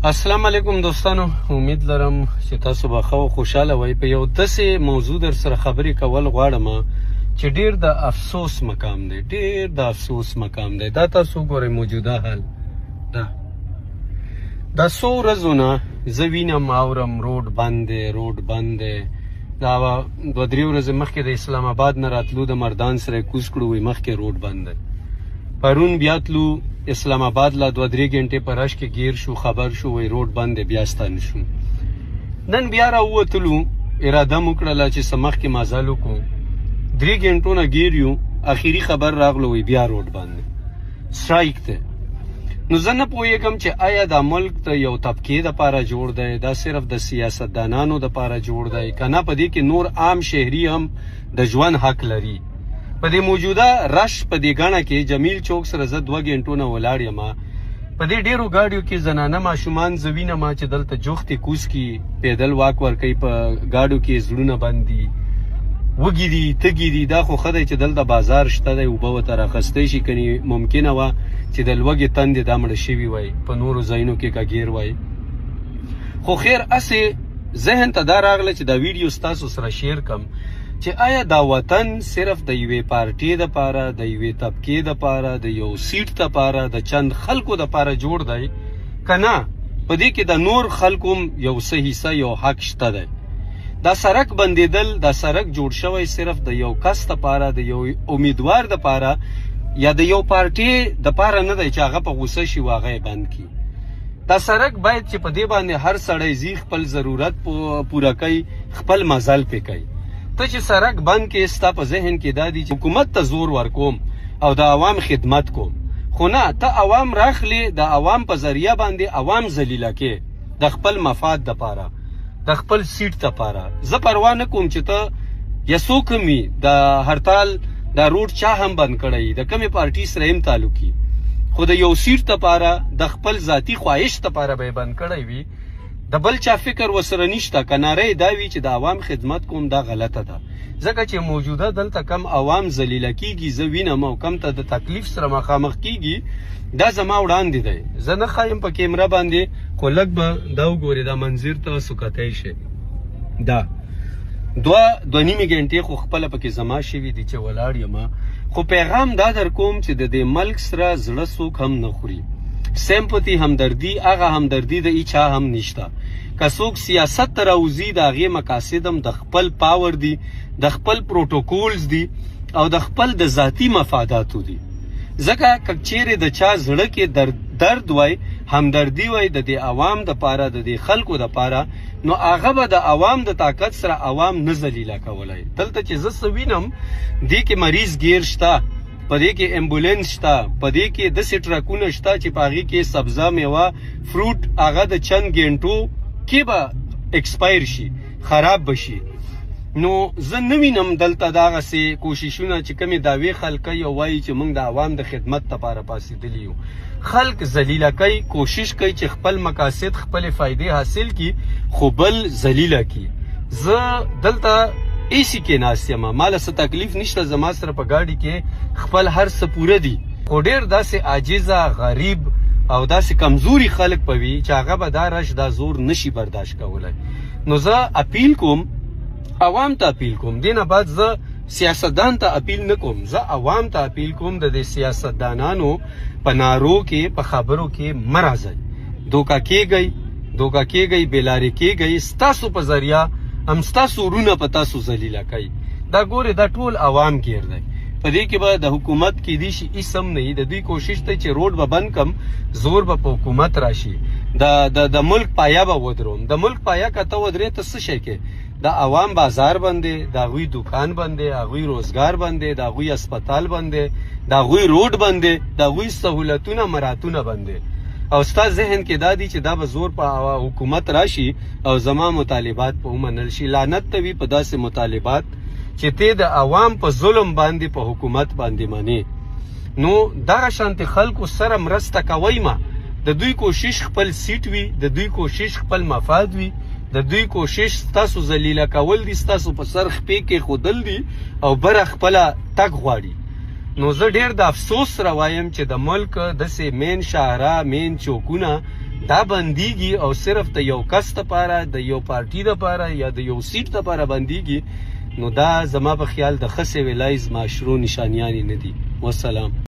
السلام علیکم دوستانو، امید لرم چې تاسو به ښه او خوشحاله وئ. په یو داسې موضوع در سره خبرې کول غواړم چې ډیر د افسوس مقام دی، ډیر د افسوس مقام دی. دا تاسو ګورئ موجوده حال دا څو ورځو نه زه وینم اورم روډ بند دی. دا دوه درې ورځې مخکې د اسلام آباد نه راتلو د مردان سره کوز کړو، وایي مخکې روډ بند دی. پرون بیا تلو اسلام آباد لا 2-3 غنټې په رش کې گیر شو، خبر شو وای روډ بند دی، بیا ستانه شو. نن بیا راووتلو، اراده مو کړله چې څه مخکې مزل وکړو. 3 غنټو نه گیر یو، اخیری خبر راغلو وای بیا روډ بند دی، سټرایک دی. نو زه نه پوهېږم چې آیا دا ملک د یو طبقې دپاره جوړ دی، دا صرف د سیاستدانانو دپاره جوړ دی که نه په دې کې نور عام شهري هم د ژوند حق لري. په دې موجوده رش په دې ګڼه کې جمیل چوک سره زه 2 غنټو نه ولاړ یم. په دې ډېرو ګاډیو کې زنانه ماشومان زه وینم چې دلته جوختې کوز کي، پیدل واک ورکوي، په ګاډیو کې زړونه بند دي، وږي دي، تږي دي. دا خو ښه دی چې دلته بازار شته دی، اوبه ورته راخستی شي. کنې ممکنه وه چې د لوږې تندې دا مړه شوي وای، په نورو ځایونو کې کاګیر وای. خو خیر هسې ذهن ته دا راغله چې دا ویډیو ستاسو سره شیر کم چې آیا دا وطن صرف د یوې پارټۍ دپاره، د یوې طبقې دپاره، د یو سیټ دپاره، د چند خلکو دپاره جوړ دی که نه په دې کې د نور خلکو یو څه حصه، یو حق شته دی. دا سړک بندېدل، دا سړک جوړ شوی صرف د یو کس دپاره، د یو امیدوار دپاره یا د یو پارټۍ دپاره نه دی چې هغه په غوسه شي و هغه یې بند کړي. دا سړک باید چې په دې باندې هر سړی ځي، خپل ضرورت پوره کوي، خپل مزل پې کوي. ته چې سړک بند کې ستا په ذهن کې دا دي چې حکومت ته زور ورکوم او د عوام خدمت کوم، خو نه، ته عوام راخلې، د عوام په ذریعه باندې عوام ذلیله کې د خپل مفاد دپاره، د خپل سیټ دپاره. زه پروا نه کوم چې ته یا څوک هم وي، د هرتال دا روډ چا هم بند کړی، د کومې پارټۍ سره هم تعلقي، خو د یو سیټ دپاره، د خپل ذاتي خواهش دپاره به یې بند کړی وي. د بل چا فکر وسره نشته. که ناره یې دا وي چې د عوام خدمت کوم، دا غلطه ده. ځکه چې موجوده دلته کم عوام ذلیله کېږي زه وینم، او کم ته د تکلیف سره مخامخ کېږي، دا زما وړاندې دی. زه نه ښایم په کیمره باندې، خو لږ به دا وګورې، دا منظر تاسو کتی شئ. دا 2.5 غنټې خو خپله پکې زما شوي دي چې ولاړ یم. خو پیغام دا در کوم چې د دې ملک سره زړه څوک هم نه خوري. سیمپتي، همدردي، هغه همدردي د هیچا هم نشته. که څوک سیاست ته راوځي، د هغې مقاصد هم د خپل پاور دي، د خپل پروټوکولز دي، او د خپل د ذاتي مفاداتو دي. ځکه که چیرې د چا زړه کې درد وای، همدردي وای د دې عوام دپاره، د دې خلکو دپاره، نو هغه به د عوام د طاقت سره عوام نه ذلیله کولی. دلته چې زه څه وینم، دې کې مریض ګیر شته، په دې کې امبولینس شته، په دې کې داسې ټرکونه شته چې په هغې کې سبزه، میوه، فروټ، هغه د چند غنټو کې به ایکسپایر شي، خراب به شي. نو زه نه وینم دلته دغسې کوششونه چې کومې دعوې خلک کوي او وایي چې موږ د عوام د خدمت دپاره پاڅېدلي یو. خلک ذلیله کوي، کوشش کوي چې خپل مقاصد، خپلې فایدې حاصل کړي، خو بل ذلیله کړي. زه دلته ایسی کې ناست یم، ماله څه تکلیف نشته، زما سره په ګاډي کې خپل هر څه پوره دي، خو ډېر داسې عاجزه، غریب او داسې کمزوري خلک به وي چې هغه به دا رش، دا زور نشي برداشت کولی. نو زه اپیل کوم، عوام ته اپیل کوم، دې نه بعد زه سیاستدان ته اپیل نه کوم، زه عوام ته اپیل کوم، د دې سیاستدانانو په نارو کې، په خبرو کې مه راځئ. دوکه کېږئ، بېلارې کېږئ، ستاسو په ذریعه هم ستاسو ورونه په تاسو ذلیله کوي. دا ګورې، دا ټول عوام گیر دی. په دې کې به د حکومت کیدی شي هیڅ هم نه وي. د دوی کوشش دی چې روډ به بند کم، زور به په حکومت راشي، د ملک پایه به ودروم. د ملک پایه که ته ودرې، ته څه شی کې؟ د عوام بازار بندې، د هغوی دوکان بندې، هغوی روزګار بندې، د هغوی اسپتال بندې، د هغوی روډ بندې، د هغوی سهولتونه، مراتونه بندې. او ستا ذهن کې دا دي چې دا به زور په حکومت راشي او زما مطالبات په ومنل شي. لعنت ته وي په داسې مطالبات چې ته د عوام په ظلم باندې په حکومت باندې منې. نو دغه شانتې خلکو سره مرسته کوئ ما. د دوی کوشش خپل سیټ وي، د دوی کوشش خپل مفاد وي، د دوی کوشش ستاسو ذلیله کول دي، ستاسو په سر خپې کې ښودل دي او بره خپله تګ غواړي. نو زه ډیر د افسوس سره وایم چې د ملک داسې مین شاهرا مین چوکونه دا بنديږي او صرف د یو کس لپاره د یو پارټي لپاره یا د یو سیټ لپاره بنديږي، نو دا زما په خیال د ښه سیویلایز معاشرو نشانیانې نه دي. والسلام.